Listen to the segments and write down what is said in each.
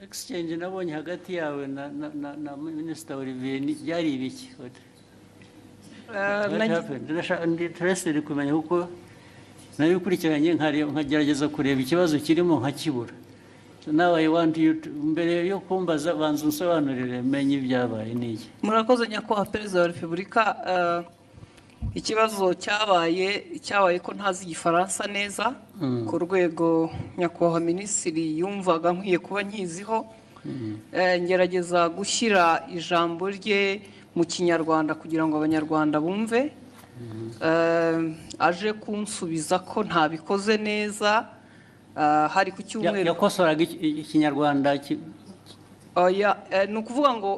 exchange nabonye hagati yawe na Minister Olivier byari ibiki? Interested kumenya uko nayo ukurikiranye nkagerageza kureba ikibazo kirimo nkakibura. So now I want you to mbere yo kumbaza banza unsobanurire menye ibyabaye niki. Murakoze nyakubahwa Perezida wa Repubulika. Ikibazo cyabaye ko ntazi igifaransa neza ku rwego nyakubahwa Minisitiri yumvaga nkwiye kuba nkiziho. Ngerageza gushyira ijambo rye mu Kinyarwanda kugira ngo Abanyarwanda bumve. Aje kunsubiza ko ntabikoze neza. Hari ku cyumweru yakosoraga Ikinyarwanda ni ukuvuga ngo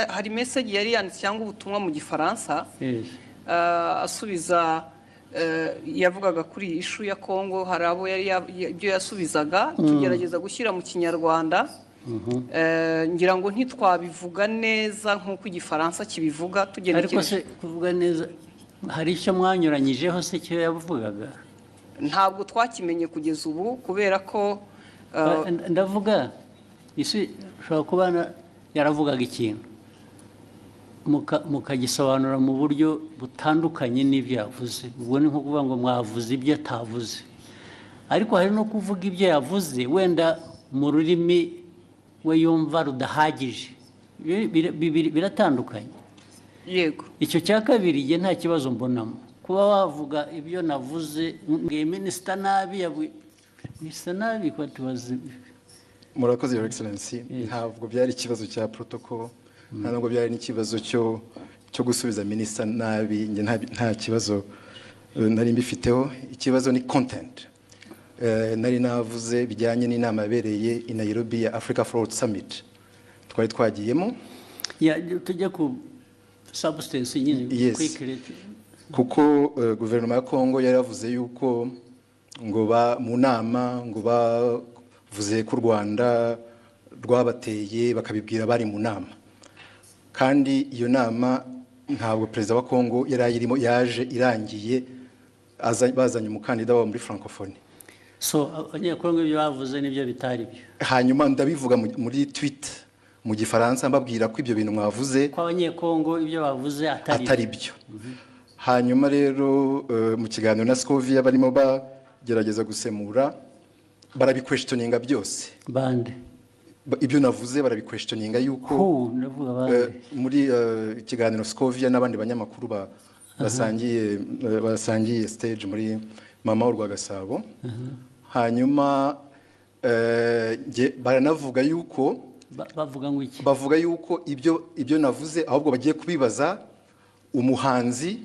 hari message yari yanditse cyangwa ubutumwa mu Gifaransa. Asubiza yavugaga kuri issue ya Kongo, hari abo yari ibyo yasubizaga tugerageza gushyira mu Kinyarwanda. Ngira ngo ntitwabivuga neza nk'uko Igifaransa kibivuga tugenekereje. Ariko se kuvuga neza hari icyo mwanyuranyijeho se cyo yavugaga? Ntabwo twakimenye kugeza ubu kubera ko ndavuga isi ushobora kubana yaravugaga ikintu mukagisobanura mu buryo butandukanye n'ibyo yavuze. Ubwo ni nko kuvuga ngo mwavuze ibyo atavuze, ariko hari no kuvuga ibyo yavuze wenda mu rurimi we yumva rudahagije. Biratandukanye. Yego. Icyo cya kabiri igihe nta kibazo mbonamo kuba wavuga ibyo navuze ngiye Minister nabi Minister nabi ko tubaze. Murakoze Your Excellency. Ntabwo byari ikibazo cya protocol, ntabwo byari n'ikibazo cyo gusubiza Minister nabi. Nge nta kibazo nari mbifiteho. Ikibazo ni content. Nari navuze bijyanye n'inama yabereye i Nairobi ya Africa Fraud Summit twari twagiyemo. Tujya ku substance nyine quickly. Kuko guverinoma ya Kongo yaravuze yuko ngo mu nama ngo bavuze ko u Rwanda rwabateye bakabibwira bari mu nama, kandi iyo nama ntabwo Perezida wa Kongo yari ayirimo, yaje irangiye bazanye umukandida wabo muri francophonie. So abanyekongo ibyo bavuze nibyo bitari byo. Hanyuma ndabivuga muri tweet mu Gifaransa mbabwira ko ibyo bintu mwavuze ko abanyekongo ibyo bavuze atari byo. Hanyuma rero mu kiganiro na Scovia barimo bagerageza gusemura, barabiquestioninga byose. Bande ibyo navuze barabiquestioninga yuko muri ikiganiro Scovia n'abandi banyamakuru basangiye stage muri Mama w'u Rwagasabo. Hanyuma baranavuga yuko bavuga yuko ibyo navuze ahubwo bagiye kubibaza umuhanzi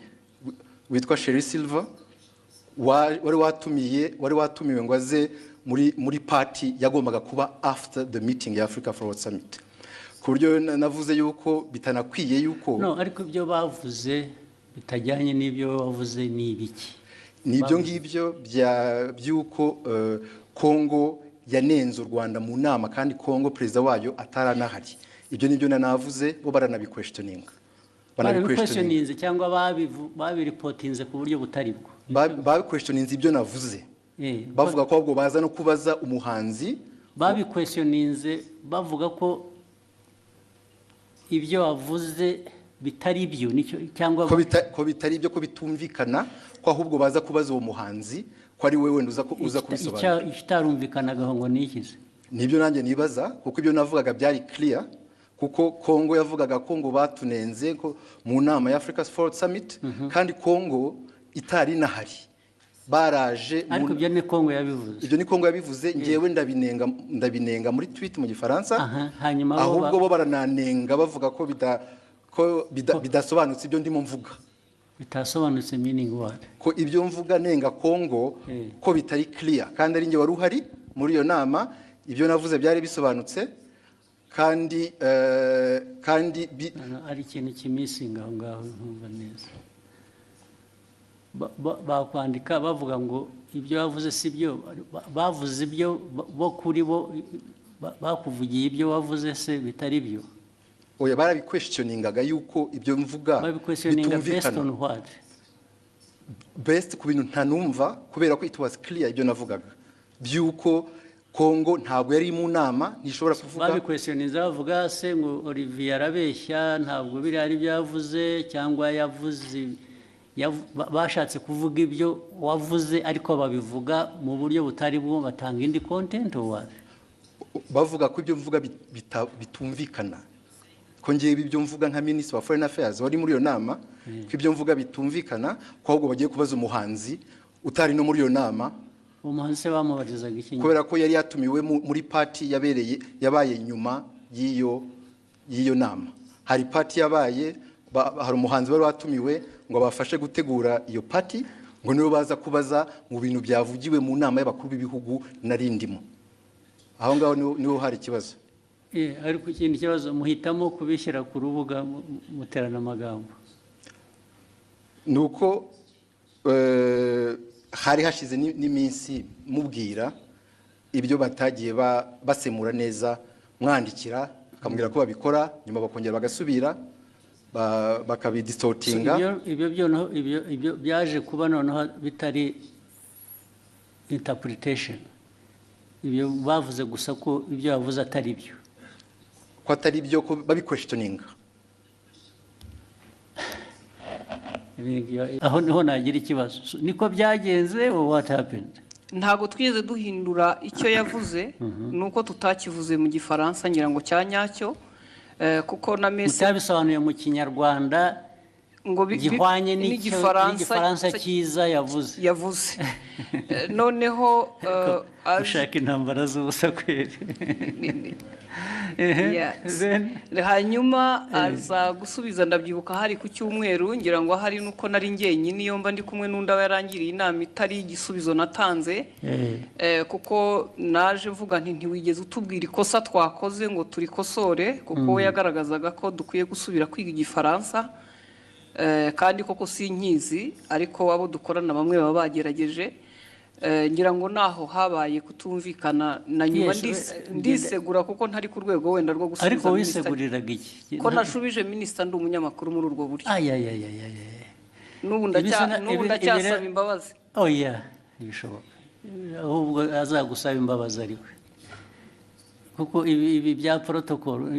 witwa Sherry Silver wari watumiwe ngo aze muri party yagombaga kuba after the meeting ya Africa Fraud Summit. Ku buryo navuze yuko bitanakwiye yuko ariko ibyo bavuze bitajyanye n'ibyo bavuze ni ibiki? Nibyo ngibyo byuko Kongo yanenze u Rwanda mu nama kandi Kongo Perezida wayo ataranahari. Ibyo nibyo navuze bo baranabiquestioninga. Baranabiquestioninze cyangwa babiripotinze ku buryo butari bwo. Babiquestioninze ibyo navuze. Bavuga ko ahubwo baza no kubaza umuhanzi. Babiquestioninze bavuga ko ibyo wavuze bitari byo nicyo cyangwa ko bitari byo, ko bitumvikana, ko ahubwo baza kubaza uwo muhanzi ko ari wewe uza kubisobanura. Ikitarumvikanaga ngo nikize. Nibyo nanjye nibaza kuko ibyo navugaga byari clear, kuko Kongo yavugaga ko ngo batunenze ko mu nama ya Africa Fraud Summit kandi Kongo itari nahari. Baraje ariko ibyo ni Kongo yabivuze. Ibyo ni Kongo yabivuze, ngewe ndabinenga muri tweet mu Gifaransa. Hanyuma ahubwo bo barananenga bavuga ko bidasobanutse ibyo ndimo mvuga. Bitasobanutse meaning what? Ko ibyo mvuga nenga Kongo ko bitari clear, kandi ari nge wari uhari muri iyo nama. Ibyo navuze byari bisobanutse kandi ari ikintu kimisinga aho ngaho ntumva neza. Bakwandika bavuga ngo ibyo bavuze si byo, bavuze ibyo bo kuri bo bakuvugiye ibyo wavuze se bitari byo. Oya, barabiquestioningaga yuko ibyo mvuga bitumvikana. Based ku bintu ntanumva, kubera ko it was clear ibyo navugaga byuko Kongo ntabwo yari mu nama nishobora kuvuga babikwesiyoniza bavuga se ngo Olivier arabeshya ntabwo biri ari byavuze cyangwa yavuze bashatse kuvuga ibyo wavuze ariko babivuga mu buryo butari bwo batanga indi content bavuga ko ibyo mvuga bitumvikana ko ngiye ibyo mvuga nka Minister wa Foreign Affairs wari muri iyo nama ko ibyo mvuga bitumvikana ko ahubwo bagiye kubaza umuhanzi utari no muri iyo nama umuhanzi bamubarizaga iki kubera ko yari yatumiwe muri party yabaye nyuma y'iyo nama hari party yabaye hari umuhanzi wari watumiwe ngo bafashe gutegura iyo party ngo nibo baza kubaza mu bintu byavugiwe mu nama y'abakuru b'ibihugu narindimo aho ngaho niho hari ikibazo ariko ikindi kibazo muhitamo kubishyira ku rubuga muterana amagambo nuko hari hashize n'iminsi mubwira ibyo batagiye basemura neza mwandikira akamubwira ko babikora nyuma bakongera bagasubira bakabidistortinga ibyo byaje kuba noneho bitari interpretation ibyo bavuze gusa ko ibyo bavuze atari byo ko atari byo ko babiquestioninga aho niho nagira ikibazo niko byagenze what happened ntago twize duhindura icyo yavuze nuko tutakivuze mu gifaransa ngira ngo cyanyacyo kuko na message mutabisobanuye mu kinyarwanda ngo gihwanye n'igifaransa cyiza yavuze noneho ushaka intambara z'ubusa kweri hanyuma aza gusubiza ndabyibuka hari ku cyumweru ngira ngo hari nuko nari njyenyine iyo mba ndi kumwe n'undi yarangiriye inama itari igisubizo natanze kuko naje mvuga nti ntiwigeze utubwira ikosa twakoze ngo turikosore kuko we yagaragazaga ko dukwiye gusubira kwiga igifaransa kandi koko sinkizi ariko abo dukorana bamwe baba bagerageje ngira ngo naho habaye kutumvikana na nyuma ndisegura kuko ntari ku rwego wenda rwo gusubiza ariko wiseguriraga iki ko nashubije Minister ndi umunyamakuru muri urwo buryo n'ubu ndacyasaba imbabazi oya bishoboka ahubwo azagusaba imbabazi ariko kuko ibi bya protocol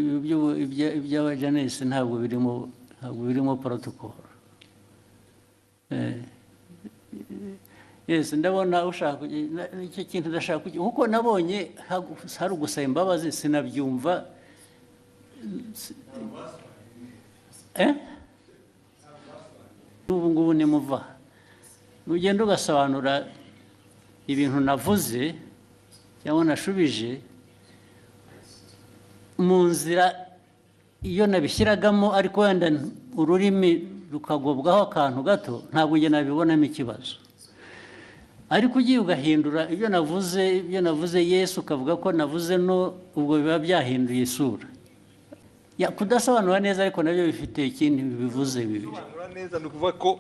ibya Janesse ntabwo birimo protocol yes ndabona ushaka icyo kintu ndashaka kuko nabonye hari ugusaba imbabazi sinabyumva ubu ngubu nimuva ugenda ugasobanura ibintu navuze cyangwa nashubije mu nzira iyo nabishyiragamo ariko wenda ururimi rukagobwaho akantu gato ntabwo njye nabibonamo ikibazo ariko ugiye ugahindura ibyo navuze Yesu ukavuga ko navuze no ubwo biba byahinduye isura kudasobanura neza ariko nabyo bifite ikindi bivuze bibiri neza ni ukuvuga ko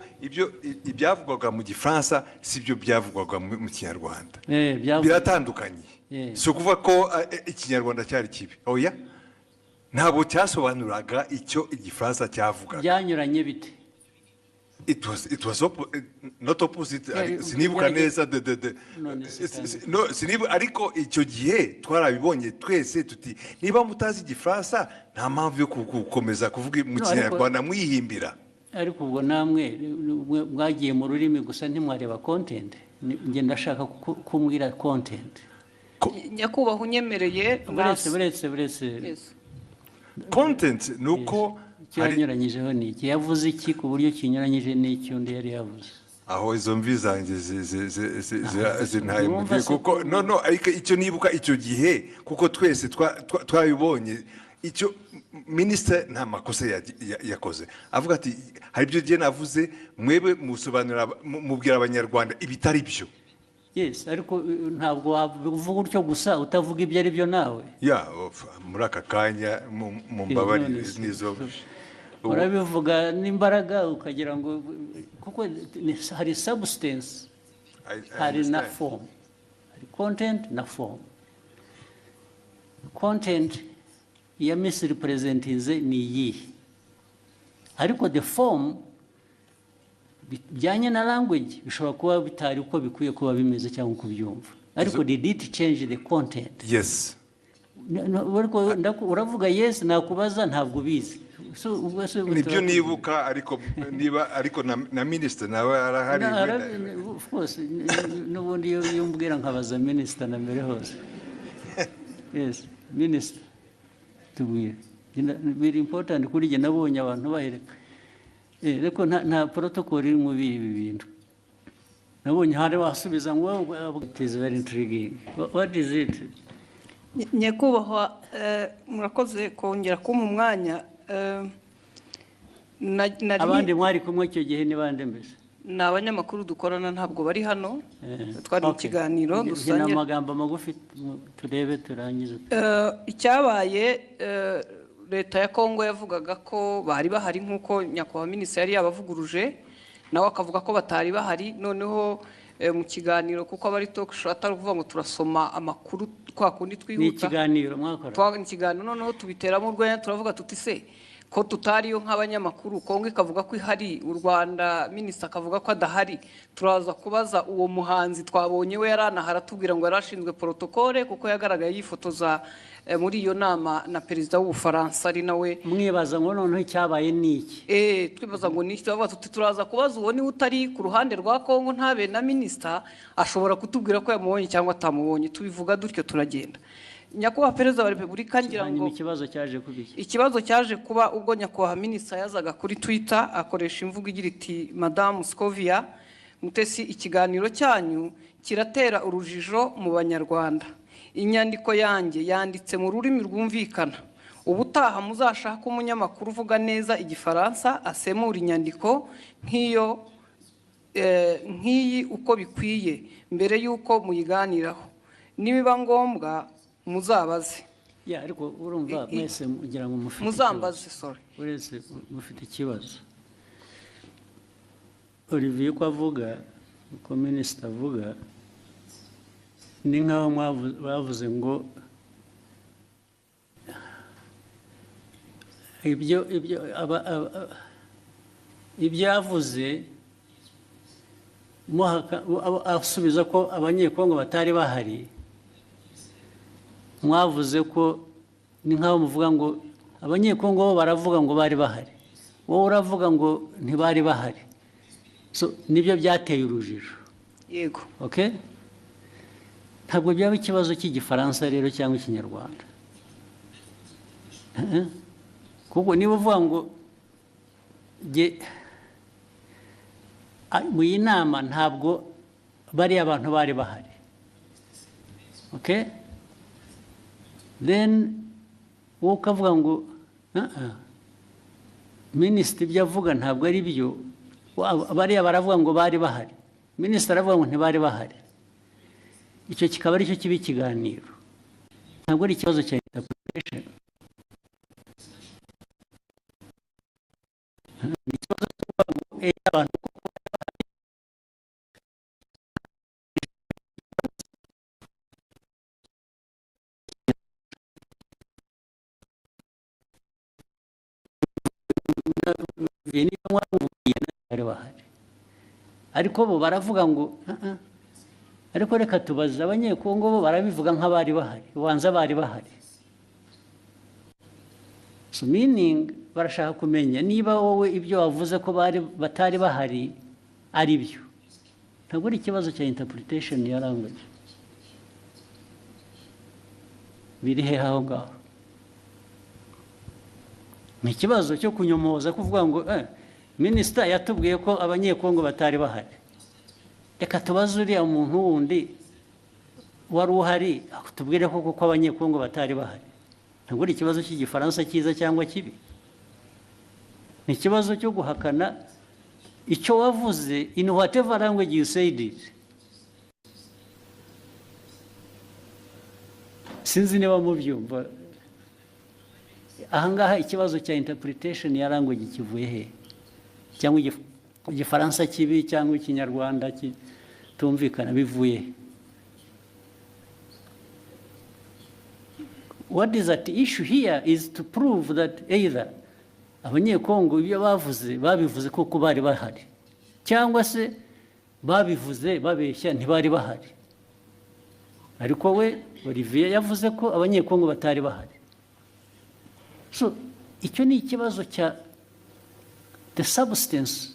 ibyavugwaga mu gifaransa si byo byavugwaga mu kinyarwanda biratandukanye si ukuvuga ko ikinyarwanda cyari kibi oya ntabwo cyasobanuraga icyo igifaransa cyavugaga byanyuranye bite it was not opposite sinibuka neza ariko icyo gihe twarabibonye twese tuti niba mutazi igifaransa nta mpamvu yo gukomeza kuvuga mu kinyarwanda mwihimbira ariko ubwo namwe mwagiye mu rurimi gusa ntimwareba content njye ndashaka kumbwira content nyakubahwa unyemereye buretse content nuko cyanyuranyijeho ni iki yavuze iki ku buryo kinyuranyije n'icyo undi yari yavuze aho izo mvi zanjye zintaye mu gihe kuko no ariko icyo nibuka icyo gihe kuko twese twabibonye icyo Minister nta makosa yakoze avuga ati hari ibyo gihe navuze mwebe musobanura mubwira abanyarwanda ibitari byo yes ariko ntabwo wavuga utyo gusa utavuga ibyo ari byo nawe muri aka kanya mu mbabarire nizo urabivuga n'imbaraga ukagira ngo kuko hari substance hari na form hari content na form content ya misrepresentinze ni iyihe ariko the form bijyanye na language bishobora kuba bitari uko bikwiye kuba bimeze cyangwa uko byumva ariko did it change the content? Yes. Uravuga yes, nakubaza ntabwo ubizi. Nibyo nibuka, ariko na minister nawe arahari. Of course, n'ubundi iyo umbwira nkabaza minister na mbere hose. Yes, minister. Tubwire. Very important kuri jye nabonye abantu bahereka. Ariko nta protocol iri mu bibi bintu. Nabonye hari wasubiza ngo it is very intriguing. What is it? Nyakubahwa, murakoze kongera kumpa umwanya. Abandi mwari kumwe icyo gihe ni bande mbese? Ni abanyamakuru dukorana, ntabwo bari hano. Twari mu kiganiro dusangira amagambo magufi turebe turangize. Icyabaye, leta ya Kongo yavugaga ko bari bahari nk'uko nyakubahwa minisitiri yari yabavuguruje, nawe akavuga ko batari bahari. Noneho mu kiganiro kuko abari talk show atari kuvuga ngo turasoma amakuru kwa kundi twihuta. Ni ikiganiro mwakora? Twagana ikiganiro, noneho tubiteramo urwenya, turavuga tuti se ko tutariyo nk'abanyamakuru, Kongo ikavuga ko ihari, u Rwanda minisitiri akavuga ko adahari, turaza kubaza uwo muhanzi twabonye we yaranahara tubwira ngo yarashinzwe protokole kuko yagaragaye yifotoza muri iyo nama na perezida w'Ubufaransa ari nawe. Mwibaza ngo noneho icyabaye niki? Twibaza ngo niki, tubavuga tuti turaza kubaza uwo niwe utari ku ruhande rwa Kongo ntabe na minisita ashobora kutubwira ko yamubonye cyangwa atamubonye. Tubivuga dutyo turagenda. Nyakubahwa Perezida wa Repubulika ngira ngo ikibazo cyaje kuba ubwo nyakubahwa minisita yazaga kuri Twitter akoresha imvugo igira iti Madame Scovia, Mutesi, ikiganiro cyanyu kiratera urujijo mu Banyarwanda. Inyandiko yanjye yanditse mu rurimi rwumvikana. Ubutaha muzashaka umunyamakuru uvuga neza Igifaransa asemura inyandiko nk'iyi uko bikwiye mbere y'uko muyiganiraho. Nibiba ngombwa muzabaze. Ariko urumva mwese mugira ngo mufite muzambaze, sorry. Uretse mufite ikibazo. Olivier ko avuga, uko minisita avuga, ni nkaho bavuze ngo ibyo yavuze asubiza ko abanyekongo batari bahari. Mwavuze ko ni nkaho muvuga ngo abanyekongo bo baravuga ngo bari bahari, wowe uravuga ngo ntibari bahari. So nibyo byateye urujijo. Yego. Okay? Ntabwo byaba ikibazo cy'Igifaransa rero cyangwa Ikinyarwanda. Kuko niba uvuga ngo mu inama ntabwo bari abantu bari bahari. Okay? Then wowe ukavuga ngo minisitiri ibyo avuga ntabwo ari byo, bariya baravuga ngo bari bahari, minisitiri aravuga ngo ntibari bahari. Icyo kikaba aricyo kiba ikiganiro, ntabwo ari ikibazo cya interpretation. Ni ikibazo cyo kuvuga ngo abantu ariko bo baravuga ngo ariko reka tubaze abanyekongo bo barabivuga nk'abari bahari, ubanza bari bahari. So meaning barashaka kumenya niba wowe ibyo wavuze ko batari bahari ari byo. Ntabwo ari ikibazo cya interpretation ya language. Biri he aho ngaho? Ni ikibazo cyo kunyomoza kuvuga ngo minisita yatubwiye ko abanyekongo batari bahari. Reka tubaze uriya muntu wundi wari uhari tubwire ko kuko abanyekongo batari bahari. Ntabwo ari ikibazo cy'Igifaransa cyiza cyangwa kibi. Ni ikibazo cyo guhakana icyo wavuze in whatever language you said it. Sinzi niba mubyumva. Ahangaha ikibazo cya interpretation ya language kivuye he? Cyangwa Igifaransa kibi cyangwa Ikinyarwanda kitumvikana bivuye. What is at issue here is to prove that either abanyekongo ibyo babivuze koko bari bahari, cyangwa se babivuze babeshya ntibari bahari. ariko we Olivier yavuze ko abanyekongo batari bahari. So icyo ni ikibazo cya the substance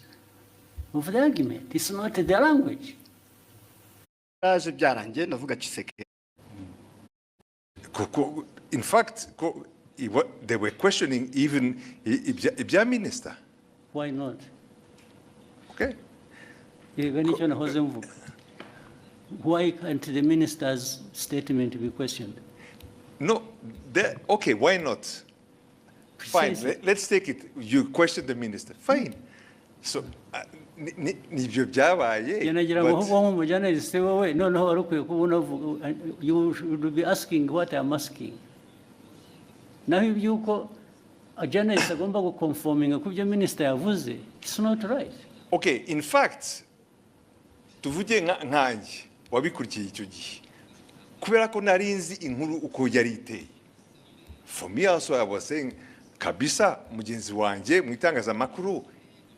of the argument, it's not the language. byarangiye ndavuga Kiseke. In fact, they were questioning even Ibya minister. Why not? Okay. Why can't the minister's statement be questioned? No, okay, why not? Fine, let's take it. You question the minister. Fine. So, you should be asking what I'm asking. Now, if you call a journalist conforming a minister, it's not right. Okay, in fact, tuvuge nkanjye wabikurikiye icyo gihe kubera ko narinzi inkuru uko yari iteye. For me also I was saying kabisa mugenzi wanjye mu itangazamakuru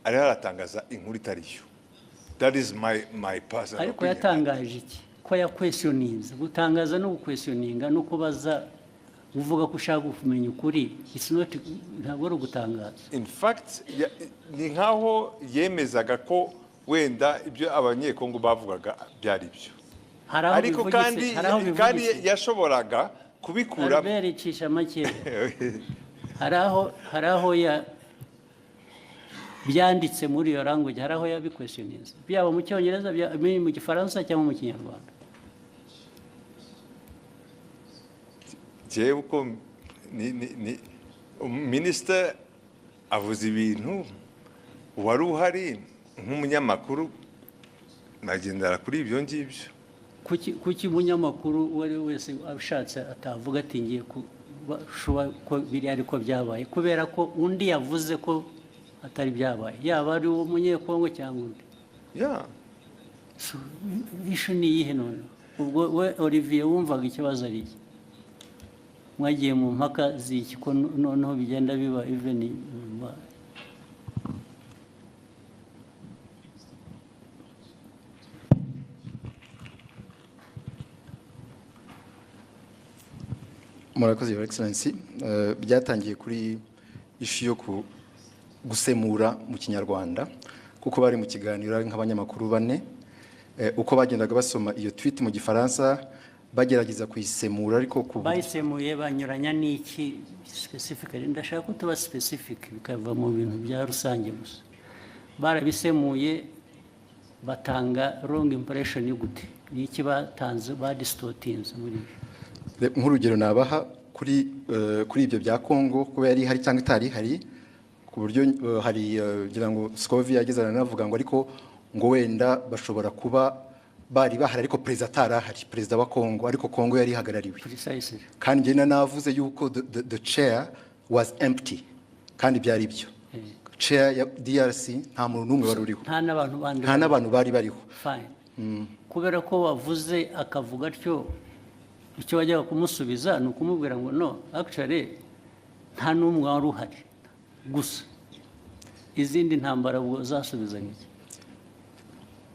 ari aratangaza inkuru itariyo. That is my personal opinion. Ariko yatangaje iki ko ya questionings gutangaza no questioninga no kubaza uvuga ko ushaka kumenya ukuri, it's not ntabwo ari gutangaza. In fact ni nkaho yemezaga ko wenda ibyo abanyekongo bavugaga byari byo. Ariko kandi yashoboraga kubikura berecisha make. haraho ya byanditse muri iyo language, haraho ya questionings byaba mu cyongereza mu gifaransa cyangwa mu kinyarwanda. Je uko ni minister avuze ibintu wari uhari nk'umunyamakuru nagendera kuri ibyo ngibyo. Kuki umunyamakuru wari wese abishatse atavuga ati ngiye ko biri ariko byabaye kubera ko undi yavuze ko atari byabaye, yaba ari umunyekongo cyangwa undi. So ishu ni iyihe none? Ubwo we Olivier wumvaga ikibazo ari iki? Mwagiye mu mpaka z'iki ko noneho bigenda biba even Murakoze Your Excellency. Byatangiye kuri ishu yo gusemura mu kinyarwanda kuko bari mu kiganiro nk'abanyamakuru bane uko bagendaga basoma iyo tweet mu gifaransa bagerageza kuyisemura ariko bayisemuye banyuranya n'iki specifically. Ndashaka ko tuba specific bikava mu bintu bya rusange gusa. Barabisemuye batanga wrong impression y'ugute n'iki batanze distortings muri nk'urugero nabaha kuri ibyo bya Kongo kuba yari hari cyangwa itari hari ku buryo hari ngira ngo Scovia yagezana navuga ngo ariko ngo wenda bashobora kuba bari bahari ariko president atarahari, president wa Kongo ariko Kongo yari hagarariwe. Kandi njye navuze yuko the chair was empty kandi byari byo. Chair ya DRC nta muntu numwe wari uriho, nta n'abantu bari bariho. Fine. Kubera ko wavuze akavuga atyo icyo wajyaga kumusubiza ni ukumubwira ngo no actually nta n'umwe wari uhari gusa izindi ntambara zasubiza n'iki.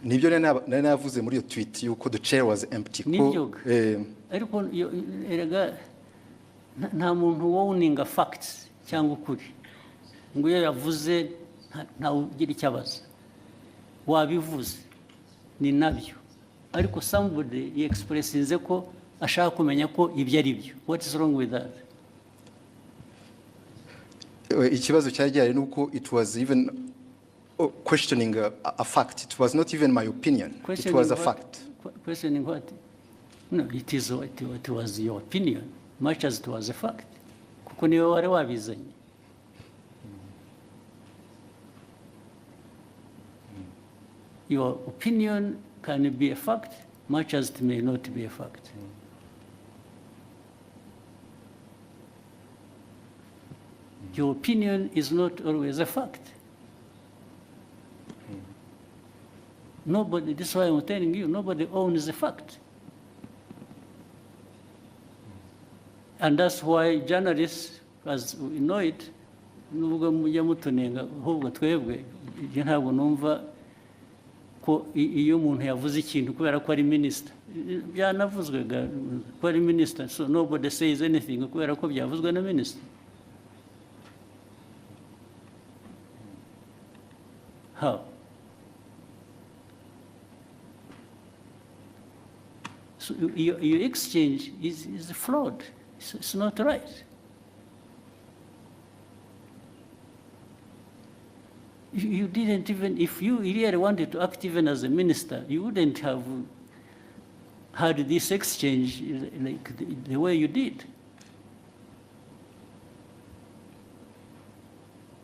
Nibyo nari navuze muri iyo tweet yuko the chair was empty. Ariko erega nta muntu wowninga facts cyangwa ukuri ngo iyo yavuze nta ugira icyabaza wabivuze ni nabyo ariko somebody expressinze ko ashaka kumenya ko ibyo ari byo. What is wrong with that? Ikibazo cyari nuko it was even questioning a fact. It was not even my opinion. It was a fact. Questioning what? No, it was your opinion much as it was a fact. Kuko niwe wari wabizanye. Your opinion can be a fact much as it may not be a fact. Your opinion is not always a fact. Nobody, this is why I'm telling you, nobody owns the fact. And that's why journalists, as we know it, nubwo mujya mutunenga ahubwo twebwe ntabwo numva ko iyo umuntu yavuze ikintu kubera ko ari minisita byanavuzwe ko ari minisita, so nobody says anything kubera ko byavuzwe na minisita. How? So your exchange is flawed. It's not right. You didn't even, if you really wanted to act even as a minister, you wouldn't have had this exchange like the way you did.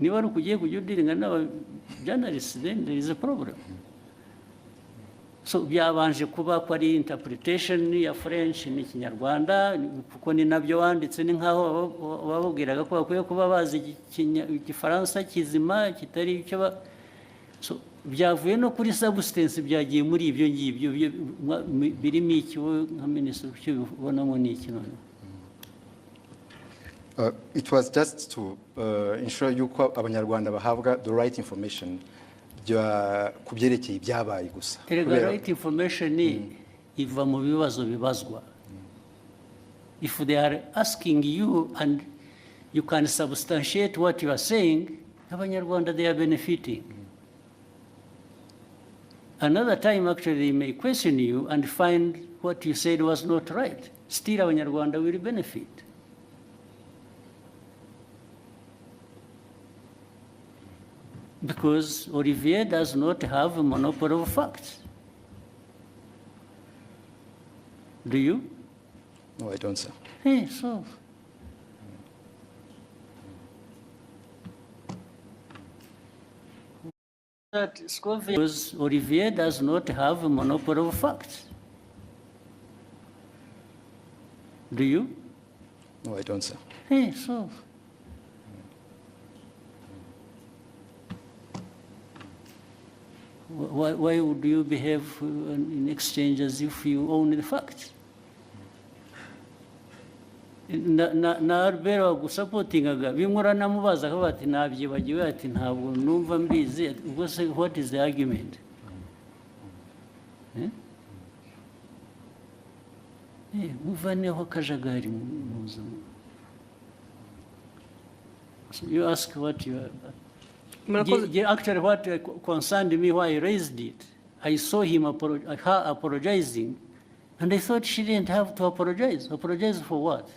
Niba ari ukugiye kujya udiringa n'aba journalists, then there is a problem. So byabanje kuba ko ari interpretation ya French n'ikinyarwanda kuko ni nabyo wanditse, ni nkaho bababwiraga ko bakwiye kuba bazi igifaransa kizima kitari icyo so byavuye no kuri substance byagiye muri ibyo ngibyo birimo iki nka minisitiri cyo bibonamo ni iki none. It was just to ensure yuko abanyarwanda bahabwa the right information kubyerekeye ibyabaye gusa. The right information iva mu bibazo bibazwa. If they are asking you and you can substantiate what you are saying, abanyarwanda they are benefiting. Another time actually they may question you and find what you said was not right. Still abanyarwanda will benefit. Because Olivier does not have a monopoly of facts. Do you? No, I don't, sir. Hey, so. That Scovia, because Olivier does not have a monopoly of facts. Do you? No, I don't, sir. Hey, so. Why would you behave in exchange as if you own the facts? Na Albert wagusapotingaga bimura namubaza ko bati nabyibagiwe ati ntabwo numva mbizi, ubwo se what is the argument? Muvaneho kajagari muzamu. So you ask what you are. Actually, what concerned me, why I raised it, I saw him her apologizing, and I thought she didn't have to apologize. Apologize for what?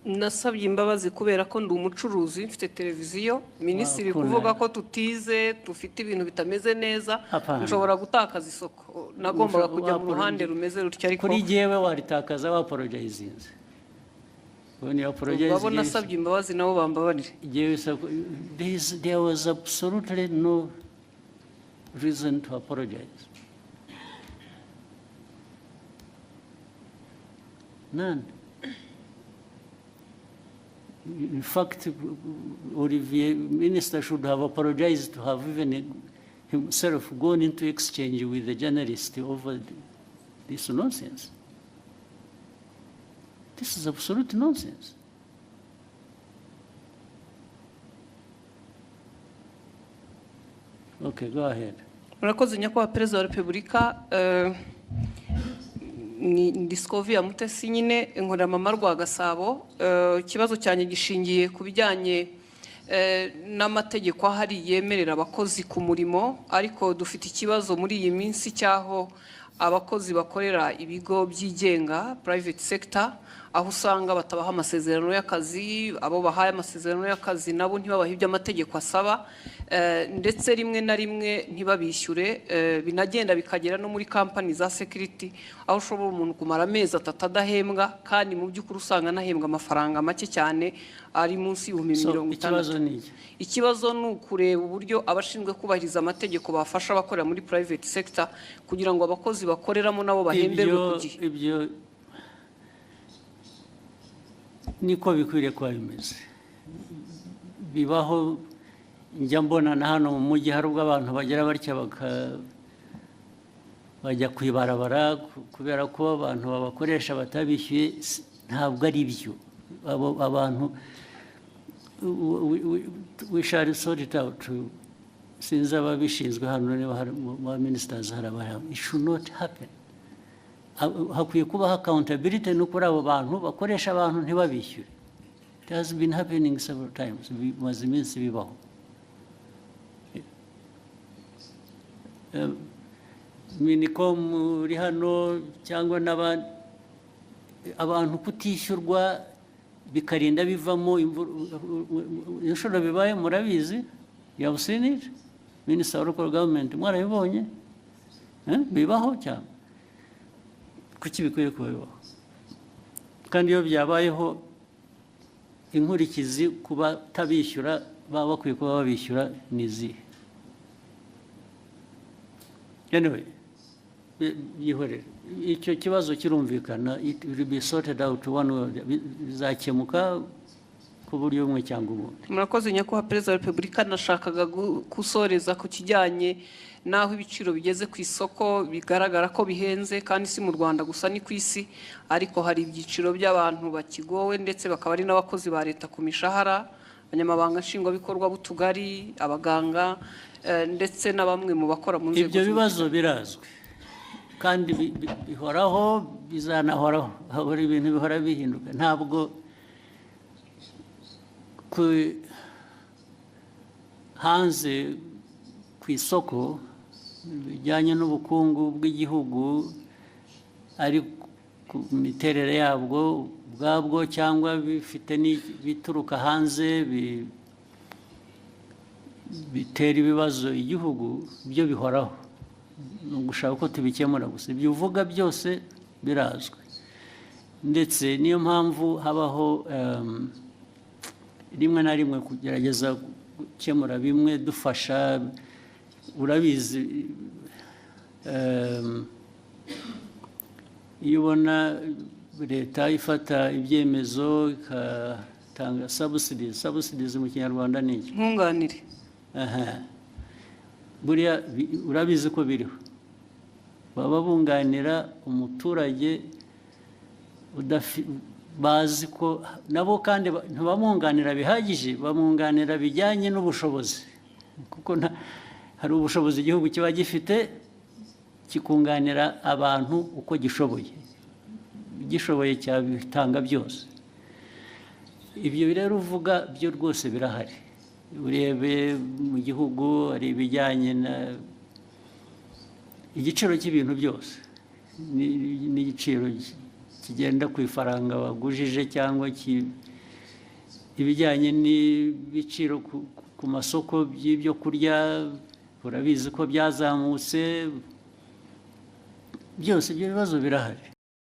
Nasabye imbabazi kubera ko ndi umucuruzi mfite televiziyo, minisitiri kuvuga ko tutize dufite ibintu bitameze neza nshobora gutakaza isoko, nagombaga kujya mu ruhande rumeze rutyo ariko kuri jewe waritakaza wa apologizing. When you apologize, there was absolutely no reason to apologize. None. In fact, Olivier, minister should have apologized to have even himself gone into exchange with the journalist over this nonsense. This is absolute nonsense. Okay, go ahead. Murakoze nyakubahwa Perezida wa Repubulika, ni Scovia Mutesi nyine inkorera mama rwa Gasabo. Ikibazo cyane gishingiye ku bijyanye n'amategeko ahari yemerera abakozi ku murimo, ariko dufite ikibazo muri iyi minsi cyaho abakozi bakorera ibigo byigenga private sector, aho usanga batabaha amasezerano y'akazi, abo bahaye amasezerano y'akazi nabo ntibabaha ibyo amategeko asaba, ndetse rimwe na rimwe ntibabishyure, binagenda bikagera no muri company za security aho ushobora umuntu kumara amezi atatu adahembwa kandi mu by'ukuri usanga nahembwa amafaranga make cyane ari munsi y'50,000. Ikibazo ni ukureba uburyo abashinzwe kubahiriza amategeko bafasha abakorera muri private sector kugira ngo abakozi bakoreramo nabo bahemberwe ku gihe. Ibyo niko bikwiriye kuba bimeze. Bibaho njya mbona na hano mu mujyi hari ubwo abantu bagera batya bajya kwibarabara kubera ko abantu babakoresha batabishyuye. Ntabwo ari byo. Abantu we shall sort it out sinzi ababishinzwe hano niba hari ba ministers hari abahari. It should not happen. Hakwiye kubaho accountability no kuri abo bantu bakoresha abantu ntibabishyure. It has been happening several times. Bimaze iminsi bibaho. Minicom uri hano cyangwa n'abandi abantu kutishyurwa bikarinda bivamo inshuro bibaye murabizi. You have seen it? Minister of Local Government mwarabibonye bibaho cyane. Kuki bikwiye kuba bibaho? Kandi iyo byabayeho inkurikizi kuba tabishyura baba bakwiye kuba babishyura nizi. Anyway, yihorere icyo kibazo kirumvikana, it will be sorted out one way, bizakemuka ku buryo bumwe cyangwa ubundi. Murakoze nyakubahwa Perezida wa Repubulika, nashakaga gusoreza ku kijyanye naho ibiciro bigeze ku isoko bigaragara ko bihenze, kandi si mu Rwanda gusa ni ku isi, ariko hari ibyiciro by'abantu bakigowe ndetse bakaba ari n'abakozi ba leta ku mishahara, abanyamabanga nshingwabikorwa b'utugari, abaganga ndetse na bamwe mu bakora mu nzego. Ibyo bibazo birazwi kandi bihoraho, bizanahoraho, habura ibintu bihora bihinduka. Ntabwo hanze ku isoko bijyanye n'ubukungu bw'igihugu ari ku miterere yabwo ubwabwo cyangwa bifite bituruka hanze bitera ibibazo igihugu, byo bihoraho. Ni ugushaka ko tubikemura gusa. Ibyo uvuga byose birazwi, ndetse niyo mpamvu habaho rimwe na rimwe kugerageza gukemura bimwe dufasha. Urabizi iyo ubona leta ifata ibyemezo igatanga subsidies mu Kinyarwanda ni iki? Nkunganire. Buriya urabizi ko biriho, baba bunganira umuturage bazi ko nabo kandi ntibamwunganira bihagije, bamwunganira bijyanye n'ubushobozi, kuko hari ubushobozi igihugu kiba gifite kikunganira abantu uko gishoboye cyabitanga byose. Ibyo rero uvuga byo rwose birahari. Urebe mu gihugu hari ibijyanye igiciro cy'ibintu byose n'igiciro kigenda ku ifaranga wagujije, cyangwa ibijyanye n'ibiciro ku masoko by'ibyo kurya, urabizi ko byazamutse. Byose ibyo bibazo birahari.